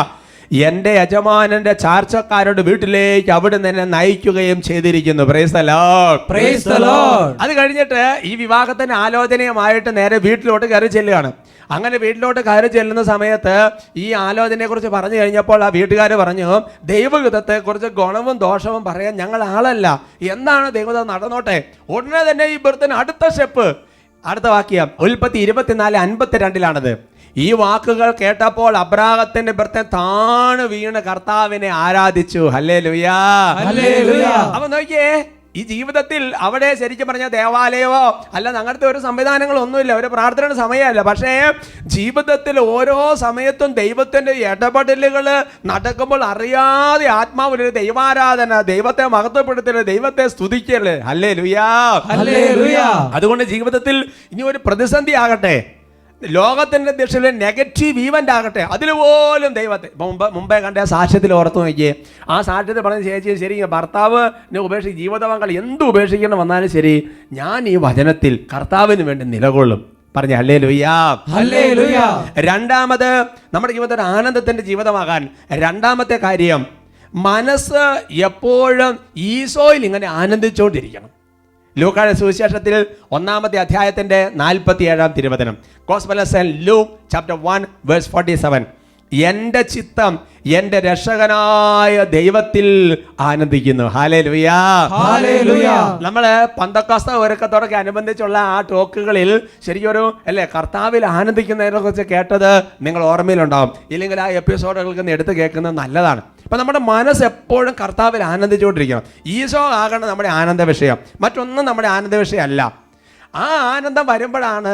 എൻ്റെ യജമാനന്റെ ചാർച്ചക്കാരുടെ വീട്ടിലേക്ക് അവിടുന്ന് എന്നെ നയിക്കുകയും ചെയ്തിരിക്കുന്നു. Price the Lord. Praise the Lord. അത് കഴിഞ്ഞിട്ട് ഈ വിവാഹത്തിന് ആലോചനയുമായിട്ട് നേരെ വീട്ടിലോട്ട് കയറി ചെല്ലുകയാണ്. അങ്ങനെ വീട്ടിലോട്ട് കയറി ചെല്ലുന്ന സമയത്ത് ഈ ആലോചനയെക്കുറിച്ച് പറഞ്ഞു കഴിഞ്ഞപ്പോൾ ആ വീട്ടുകാർ പറഞ്ഞു, ദൈവഹിതത്തെക്കുറിച്ച് ഗുണവും ദോഷവും പറയാൻ ഞങ്ങൾ ആളല്ല, എന്താണ് ദൈവഹിതം നടന്നോട്ടെ. ഉടനെ തന്നെ ഈ ബർത്തിന് അടുത്ത സ്റ്റെപ്പ്, അടുത്ത വാക്യം ഉൽപ്പത്തി 24:52 ഈ വാക്കുകൾ കേട്ടപ്പോൾ അബ്രാഹത്തിന്റെ ബർത്തൻ താണു വീണ് കർത്താവിനെ ആരാധിച്ചു. ഹല്ലേലൂയാ. ഹല്ലേലൂയ. അപ്പൊ നോക്കിയേ, ഈ ജീവിതത്തിൽ അവിടെ ശരിക്കും പറഞ്ഞ ദേവാലയമോ അല്ല അങ്ങനത്തെ ഒരു സംവിധാനങ്ങളൊന്നുമില്ല, ഒരു പ്രാർത്ഥനയുടെ സമയമല്ല. പക്ഷേ ജീവിതത്തിൽ ഓരോ സമയത്തും ദൈവത്തിന്റെ ഇടപെടലുകൾ നടക്കുമ്പോൾ അറിയാതെ ആത്മാവിലൊരു ദൈവാരാധന, ദൈവത്തെ മഹത്വപ്പെടുത്തല്, ദൈവത്തെ സ്തുതിക്കല്. ഹല്ലേലൂയാ. ഹല്ലേലൂയ. അതുകൊണ്ട് ജീവിതത്തിൽ ഇനി ഒരു പ്രതിസന്ധി ആകട്ടെ, ലോകത്തിന്റെ ദിശയിൽ നെഗറ്റീവ് ഈവന്റ് ആകട്ടെ, അതിൽ പോലും ദൈവത്തെ മുമ്പേ കണ്ട സാക്ഷ്യത്തിൽ ഓർത്തു നോക്കിയേ. ആ സാക്ഷ്യത്തിൽ പറഞ്ഞ ചേച്ചി, ശരി ഭർത്താവിനെ ഉപേക്ഷിച്ച് ജീവിതവാങ്കൾ എന്ത് ഉപേക്ഷിക്കണം വന്നാലും ശരി, ഞാൻ ഈ വചനത്തിൽ കർത്താവിന് വേണ്ടി നിലകൊള്ളും. പറഞ്ഞ ഹല്ലേലൂയാ. ഹല്ലേലൂയ. രണ്ടാമത്, നമ്മുടെ ജീവിതത്തിൽ ഒരു ആനന്ദത്തിന്റെ ജീവിതമാകാൻ രണ്ടാമത്തെ കാര്യം, മനസ്സ് എപ്പോഴും ഈശോയിൽ ഇങ്ങനെ ആനന്ദിച്ചുകൊണ്ടിരിക്കണം. ലൂക്കായുടെ സുവിശേഷത്തിൽ 1-ാമത്തെ അധ്യായത്തിന്റെ 47-ാം തിരുവചനം, gospel of saint Luke chapter 1:47, എൻ്റെ ചിത്തം എൻ്റെ രക്ഷകനായ ദൈവത്തിൽ ആനന്ദിക്കുന്നു. ഹല്ലേലൂയാ. ഹല്ലേലൂയ. നമ്മള് പന്തക്കോസ്ത ഒരുക്കത്തോടൊക്കെ അനുബന്ധിച്ചുള്ള ആ ടോക്കുകളിൽ ശരിക്കൊരു കർത്താവിൽ ആനന്ദിക്കുന്നതിനെ കുറിച്ച് കേട്ടത് നിങ്ങൾ ഓർമ്മയിലുണ്ടാവും. ഇല്ലെങ്കിൽ ആ എപ്പിസോഡുകൾക്ക് എടുത്ത് കേൾക്കുന്നത് നല്ലതാണ്. അപ്പൊ നമ്മുടെ മനസ്സ് എപ്പോഴും കർത്താവിൽ ആനന്ദിച്ചുകൊണ്ടിരിക്കണം. ഈശോ ആകണം നമ്മുടെ ആനന്ദ വിഷയം, മറ്റൊന്നും നമ്മുടെ ആനന്ദ വിഷയമല്ല. ആ ആനന്ദം വരുമ്പോഴാണ്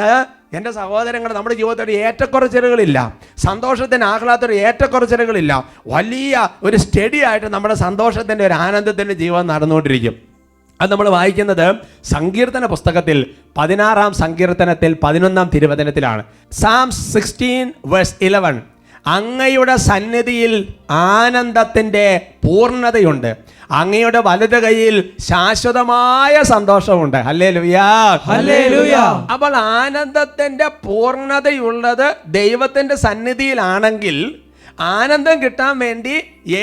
എൻ്റെ സഹോദരങ്ങൾ നമ്മുടെ ജീവിതത്തിൽ ഏറ്റക്കുറച്ചിലുകളില്ല, സന്തോഷത്തിന് ആഹ്ലാദത്തിന് ഏറ്റക്കുറച്ചിലുകളില്ല, വലിയ ഒരു സ്റ്റഡി ആയിട്ട് നമ്മുടെ സന്തോഷത്തിൻ്റെ ഒരു ആനന്ദത്തിൻ്റെ ജീവിതം നടന്നുകൊണ്ടിരിക്കും. അത് നമ്മൾ വായിക്കുന്നത് സങ്കീർത്തന പുസ്തകത്തിൽ 16-ാം സങ്കീർത്തനത്തിൽ 11-ാം തിരുവചനത്തിലാണ്. Psalm 16:11, അങ്ങയുടെ സന്നിധിയിൽ ആനന്ദത്തിൻ്റെ പൂർണ്ണതയുണ്ട്, അങ്ങയുടെ വലത് കൈയിൽ ശാശ്വതമായ സന്തോഷമുണ്ട്. ഹല്ലേലൂയാ. ഹല്ലേലൂയ. അപ്പോൾ ആനന്ദത്തിന്റെ പൂർണ്ണതയുള്ളത് ദൈവത്തിന്റെ സന്നിധിയിലാണെങ്കിൽ ആനന്ദം കിട്ടാൻ വേണ്ടി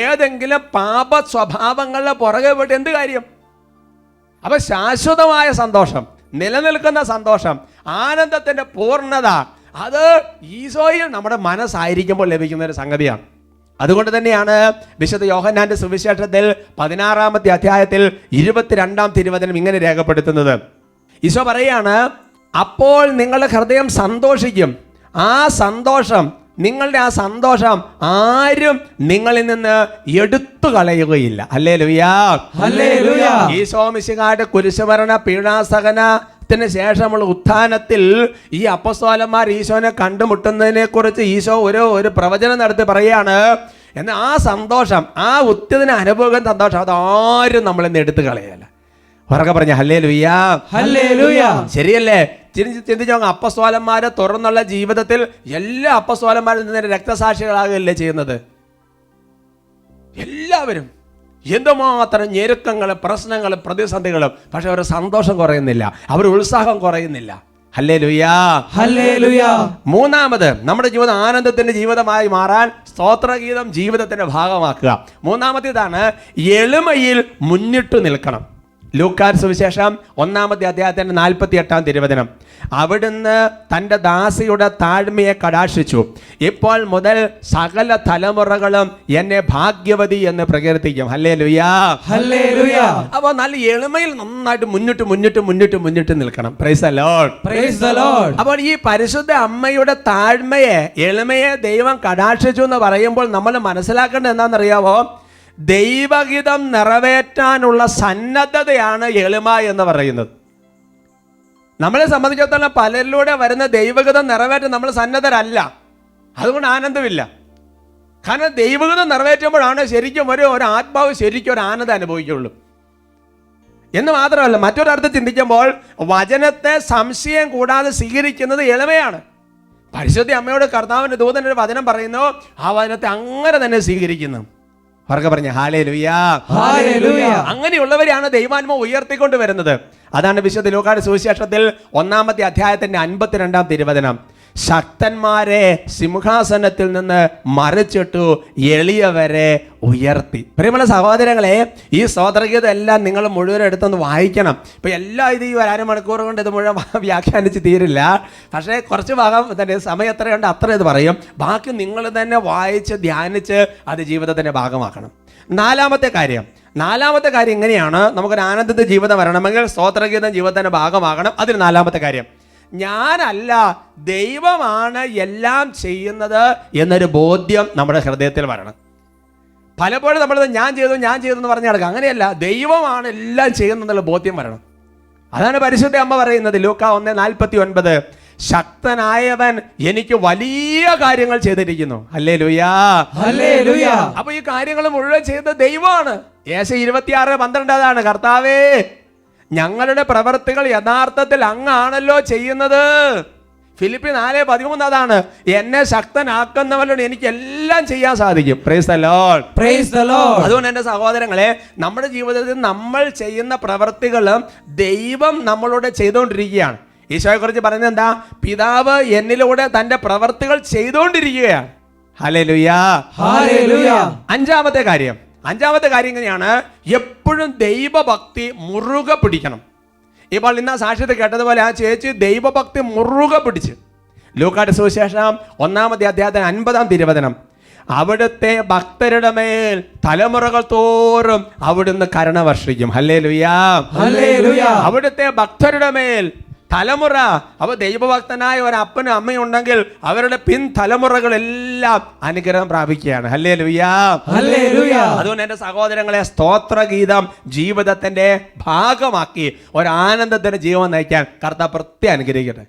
ഏതെങ്കിലും പാപ സ്വഭാവങ്ങളുടെ പുറകെ പോയിട്ട് എന്ത് കാര്യം? അപ്പൊ ശാശ്വതമായ സന്തോഷം, നിലനിൽക്കുന്ന സന്തോഷം, ആനന്ദത്തിന്റെ പൂർണ്ണത, അത് ഈശോയിൽ നമ്മുടെ മനസ്സായിരിക്കുമ്പോൾ ലഭിക്കുന്ന ഒരു സംഗതിയാണ്. അതുകൊണ്ട് തന്നെയാണ് വിശുദ്ധ യോഹന്നാന്റെ സുവിശേഷത്തിൽ 16-ാമത്തെ അധ്യായത്തിൽ 22-ാം തിരുവചനം ഇങ്ങനെ രേഖപ്പെടുത്തുന്നത്. ഈശോ പറയാണ്, അപ്പോൾ നിങ്ങളുടെ ഹൃദയം സന്തോഷിക്കും, ആ സന്തോഷം, നിങ്ങളുടെ ആ സന്തോഷം ആരും നിങ്ങളിൽ നിന്ന് എടുത്തു കളയുകയില്ല. ഹല്ലേലൂയാ. ഹല്ലേലൂയ. ഈശോ മിശിഹായുടെ കുരിശുമരണ പീഡാസഹനത്തിന് ശേഷമുള്ള ഉത്ഥാനത്തിൽ ഈ അപ്പോസ്തലന്മാർ ഈശോനെ കണ്ടുമുട്ടുന്നതിനെ കുറിച്ച് ഈശോ ഒരു പ്രവചനം നടത്തി പറയാണ്, എന്നാൽ ആ സന്തോഷം, ആ ഉത്യതിന് അനുഭവം സന്തോഷം, അതാരും നമ്മളിന്ന് എടുത്തു കളയല്ല. ഉറക്കെ പറഞ്ഞ ഹല്ലേലൂയാ. ഹല്ലേലൂയ. ശരിയല്ലേ? ചിന്തിച്ചോ, അപ്പസ്തോലന്മാരെ തുറന്നുള്ള ജീവിതത്തിൽ എല്ലാ അപ്പസ്തോലന്മാരും നിന്ന് രക്തസാക്ഷികളാകുകയല്ലേ ചെയ്യുന്നത്? എല്ലാവരും എന്തുമാത്രം ഞെരുക്കങ്ങളും പ്രശ്നങ്ങളും പ്രതിസന്ധികളും, പക്ഷെ അവരുടെ സന്തോഷം കുറയുന്നില്ല, അവരുടെ ഉത്സാഹം കുറയുന്നില്ല. ഹല്ലേലൂയാ. ഹല്ലേലൂയ. മൂന്നാമത്, നമ്മുടെ ജീവിതം ആനന്ദത്തിന്റെ ജീവിതമായി മാറാൻ സ്തോത്രഗീതം ജീവിതത്തിന്റെ ഭാഗമാക്കുക. മൂന്നാമത്തേതാണ് എളിമയിൽ മുന്നിട്ട് നിൽക്കണം. ലൂക്കായുടെ സുവിശേഷം 1-ാമത്തെ അധ്യായത്തിന്റെ 48-ാം തിരുവചനം, അവിടുന്ന് തൻ്റെ ദാസിയുടെ താഴ്മയെ കടാക്ഷിച്ചു, ഇപ്പോൾ മുതൽ സകല തലമുറകളും എന്നെ ഭാഗ്യവതി എന്ന് പ്രകീർത്തിക്കും. ഹല്ലേലൂയാ. ഹല്ലേലൂയ. അപ്പോൾ നല്ല എളിമയിൽ നന്നായിട്ട് മുന്നിട്ട് നിൽക്കണം. Price the lord. Praise the Lord. അപ്പോൾ ഈ പരിശുദ്ധ അമ്മയുടെ താഴ്മയെ, എളിമയെ ദൈവം കടാക്ഷിച്ചു എന്ന് പറയുമ്പോൾ നമ്മൾ മനസ്സിലാക്കേണ്ടത് എന്താണെന്നറിയാമോ? ദൈവഹിതം നിറവേറ്റാനുള്ള സന്നദ്ധതയാണ് എളിമ എന്ന് പറയുന്നത്. നമ്മളെ സംബന്ധിച്ചിടത്തോളം പലരിലൂടെ വരുന്ന ദൈവഹിതം നിറവേറ്റാൻ നമ്മൾ സന്നദ്ധരല്ല, അതുകൊണ്ട് ആനന്ദമില്ല. കാരണം ദൈവഹിതം നിറവേറ്റുമ്പോഴാണ് ശരിക്കും ഒരു ആത്മാവ് ശരിക്കും ഒരു ആനന്ദം അനുഭവിക്കുള്ളൂ. എന്ന് മാത്രമല്ല, മറ്റൊരർത്ഥം ചിന്തിക്കുമ്പോൾ വചനത്തെ സംശയം കൂടാതെ സ്വീകരിക്കുന്നത് എളിമയാണ്. പരിശുദ്ധ അമ്മയോട് കർത്താവിൻ്റെ ദൂതൻ ഒരു വചനം പറയുന്നു, ആ വചനത്തെ അങ്ങനെ തന്നെ സ്വീകരിക്കുന്നു. അവർക്ക് പറഞ്ഞ ഹല്ലേലൂയാ. ഹല്ലേലൂയ. അങ്ങനെയുള്ളവരെയാണ് ദൈവാത്മാവ് ഉയർത്തിക്കൊണ്ട് വരുന്നത്. അതാണ് വിശുദ്ധ ലൂക്കായുടെ സുവിശേഷത്തിൽ 1-ാമത്തെ അധ്യായത്തിന്റെ 52-ാം തിരുവചനം. ശക്തന്മാരെ സിംഹാസനത്തിൽ നിന്ന് മറിച്ചിട്ടു, എളിയവരെ ഉയർത്തി. പ്രിയമുള്ള സഹോദരങ്ങളെ, ഈ സ്തോത്രഗീതം എല്ലാം നിങ്ങൾ മുഴുവൻ എടുത്തൊന്ന് വായിക്കണം. ഇപ്പൊ എല്ലാ ഇത് ഈ 1 മണിക്കൂർ കൊണ്ട് ഇത് മുഴുവൻ വ്യാഖ്യാനിച്ച് തീരില്ല. പക്ഷേ കുറച്ച് ഭാഗം തന്നെ സമയം എത്രയുണ്ട് അത്ര ഇത് പറയും. ബാക്കി നിങ്ങൾ തന്നെ വായിച്ച് ധ്യാനിച്ച് അത് ജീവിതത്തിന്റെ ഭാഗമാക്കണം. നാലാമത്തെ കാര്യം ഇങ്ങനെയാണ്. നമുക്കൊരു ആനന്ദത്തിന്റെ ജീവിതം വരണമെങ്കിൽ സ്തോത്രഗീതം ജീവിതത്തിന്റെ ഭാഗമാകണം. അതിന് 4-ാമത്തെ കാര്യം, ഞാനല്ല ദൈവമാണ് എല്ലാം ചെയ്യുന്നത് എന്നൊരു ബോധ്യം നമ്മുടെ ഹൃദയത്തിൽ വരണം. പലപ്പോഴും നമ്മളത് ഞാൻ ചെയ്തു എന്ന് പറഞ്ഞ് നടക്കുക. അങ്ങനെയല്ല, ദൈവമാണ് എല്ലാം ചെയ്യുന്നതെന്നുള്ള ബോധ്യം വരണം. അതാണ് പരിശുദ്ധ അമ്മ പറയുന്നത് ലൂക്ക 1:49, ശക്തനായവൻ എനിക്ക് വലിയ കാര്യങ്ങൾ ചെയ്തിരിക്കുന്നു. ഹല്ലേലൂയാ. ഹല്ലേലൂയ. അപ്പൊ ഈ കാര്യങ്ങൾ മുഴുവൻ ചെയ്ത ദൈവമാണ്. യേശയ്യാ 26:12 അതാണ്, കർത്താവേ ഞങ്ങളുടെ പ്രവർത്തികൾ യഥാർത്ഥത്തിൽ അങ്ങാണല്ലോ ചെയ്യുന്നത്. ഫിലിപ്പി 4:13 അതാണ്, എന്നെ ശക്തനാക്കുന്നവരോട് എനിക്ക് എല്ലാം ചെയ്യാൻ സാധിക്കും. Price the lord. Praise the Lord. അതുകൊണ്ട് എൻ്റെ സഹോദരങ്ങളെ, നമ്മുടെ ജീവിതത്തിൽ നമ്മൾ ചെയ്യുന്ന പ്രവർത്തികളും ദൈവം നമ്മളോട് ചെയ്തുകൊണ്ടിരിക്കുകയാണ്. ഈശോയെ കുറിച്ച് പറയുന്നത് എന്താ? പിതാവ് എന്നിലൂടെ തന്റെ പ്രവർത്തികൾ ചെയ്തുകൊണ്ടിരിക്കുകയാണ്. ഹല്ലേലൂയാ. ഹല്ലേലൂയ. അഞ്ചാമത്തെ കാര്യം ഇങ്ങനെയാണ്, എപ്പോഴും ദൈവഭക്തി മുറുകെ പിടിക്കണം. ഇപ്പോൾ ഇന്ന് സാക്ഷ്യത്തിൽ കേട്ടതുപോലെ ആ ചേച്ചി ദൈവഭക്തി മുറുകെ പിടിച്ച്. ലൂക്കായുടെ സുവിശേഷം 1-ാമത്തെ അധ്യായത്തിന് 50-ാം തിരുവചനം, അവിടുത്തെ ഭക്തരുടെ മേൽ തലമുറകൾ തോറും അവിടുന്ന് കരുണ വർഷിക്കും. ഹല്ലേലൂയാ. ഹല്ലേലൂയ. അവിടുത്തെ ഭക്തരുടെ മേൽ തലമുറ. അപ്പോൾ ദൈവഭക്തനായ ഒരു അപ്പനും അമ്മയും ഉണ്ടെങ്കിൽ അവരുടെ പിൻതലമുറകളെല്ലാം അനുഗ്രഹം പ്രാപിക്കുകയാണ്. ഹല്ലേലൂയാ. ഹല്ലേലൂയ. അതുകൊണ്ട് എൻ്റെ സഹോദരങ്ങളെ, സ്തോത്രഗീതം ജീവിതത്തിന്റെ ഭാഗമാക്കി ഒരു ആനന്ദത്തിന് ജീവൻ നയിക്കാൻ കർത്താവ് പ്രത്യേകം അനുഗ്രഹിക്കട്ടെ.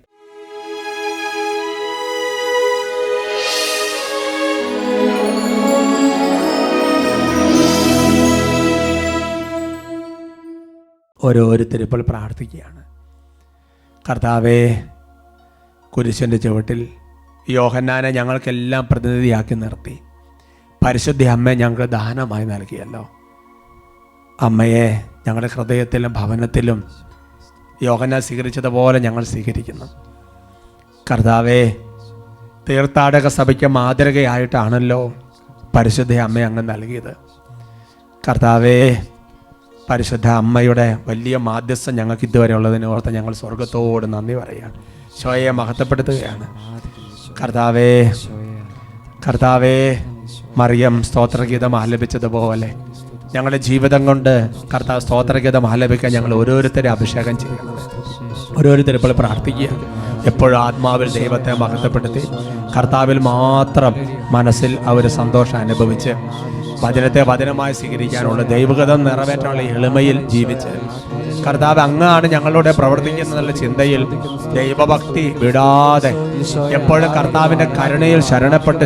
ഓരോരുത്തരും ഇപ്പോൾ പ്രാർത്ഥിക്കുകയാണ്. കർത്താവേ, കുരിശിൻ്റെ ചുവട്ടിൽ യോഹന്നാനെ ഞങ്ങൾക്കെല്ലാം പ്രതിനിധിയാക്കി നിർത്തി. പരിശുദ്ധ അമ്മയെ ഞങ്ങൾക്ക് ദാനമായി നൽകിയല്ലോ. അമ്മയെ ഞങ്ങളുടെ ഹൃദയത്തിലും ഭവനത്തിലും യോഹന്നാൻ സ്വീകരിച്ചതുപോലെ ഞങ്ങൾ സ്വീകരിക്കുന്നു. കർത്താവേ, തീർത്ഥാടക സഭയ്ക്ക് മാതൃകയായിട്ടാണല്ലോ പരിശുദ്ധ അമ്മയെ അങ്ങ് നൽകിയത്. കർത്താവേ, പരിശുദ്ധ അമ്മയുടെ വലിയ മാധ്യസ്ഥം ഞങ്ങൾക്ക് ഇതുവരെ ഉള്ളതിനെ ഓർത്ത് ഞങ്ങൾ സ്വർഗത്തോട് നന്ദി പറയുകയാണ്. ശോയെ മഹത്വപ്പെടുത്തുകയാണ്. കർത്താവേ, മറിയം സ്തോത്രഗീതം ആലപിച്ചതുപോലെ ഞങ്ങളുടെ ജീവിതം കൊണ്ട് കർത്താവ് സ്തോത്രഗീതം ആലപിക്കാൻ ഞങ്ങൾ ഓരോരുത്തരെ അഭിഷേകം ചെയ്യണം. ഓരോരുത്തരും ഇപ്പോൾ പ്രാർത്ഥിക്കുക. എപ്പോഴും ആത്മാവിൽ ദൈവത്തെ മഹത്വപ്പെടുത്തി കർത്താവിൽ മാത്രം മനസ്സിൽ അവർ സന്തോഷം അനുഭവിച്ച് വചനത്തെ വചനമായി സ്വീകരിക്കാനുള്ള ദൈവഗതം നിറവേറ്റാനുള്ള എളിമയിൽ ജീവിച്ച് കർത്താവ് അങ്ങാണ് ഞങ്ങളുടെ പ്രവർത്തിക്കുന്നുള്ള ചിന്തയിൽ ദൈവഭക്തി വിടാതെ എപ്പോഴും കർത്താവിൻ്റെ കരുണയിൽ ശരണപ്പെട്ട്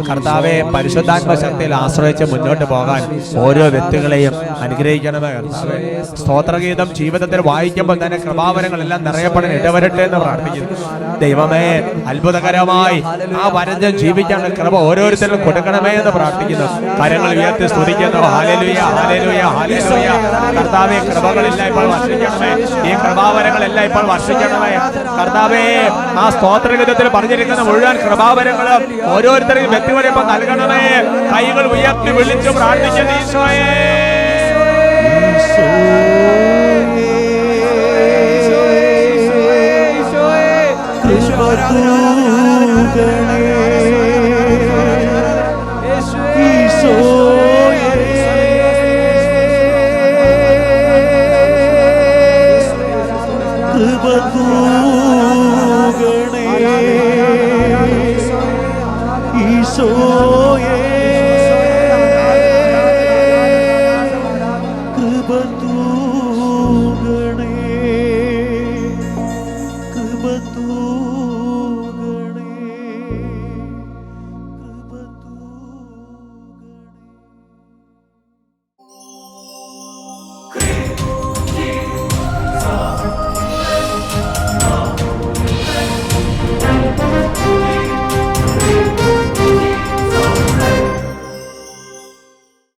കർത്താവെ പരിശുദ്ധാത്മ ശക്തിയിൽ ആശ്രയിച്ച് മുന്നോട്ട് പോകാൻ ഓരോ വ്യക്തികളെയും അനുഗ്രഹിക്കണമേ. കർത്താവെ, സ്തോത്രഗീതം ജീവിതത്തിൽ വായിക്കുമ്പോൾ തന്നെ കൃപാവരങ്ങളെല്ലാം നിറയപ്പെടാൻ ഇടവരട്ടെ എന്ന് പ്രാർത്ഥിക്കുന്നു. ദൈവമേ, അത്ഭുതകരമായി ആ വരഞ്ഞ് ജീവിക്കാനുള്ള കൃപ ഓരോരുത്തരും കൊടുക്കണമേ എന്ന് പ്രാർത്ഥിക്കുന്നു. കരങ്ങൾ ഉയർത്തി സ്തുതിക്കുന്നു. Hallelujah, hallelujah, hallelujah. കർത്താവേ, കൃപകളെല്ലാം ഇപ്പോൾ വർഷിക്കണമേ. ഈ കൃപാവരങ്ങളെല്ലാം ഇപ്പോൾ വർഷിക്കണമേ. കർത്താവേ, ആ സ്തോത്രഗീതത്തിൽ പറഞ്ഞിരിക്കുന്ന മുഴുവൻ കൃപാവരങ്ങളും ഓരോരുത്തരും വ്യക്തികളെ ഇപ്പോൾ നൽകണമേ. കൈകൾ ഉയർത്തി വിളിച്ചു പ്രാർത്ഥിക്കുന്നു ഈശോയേ.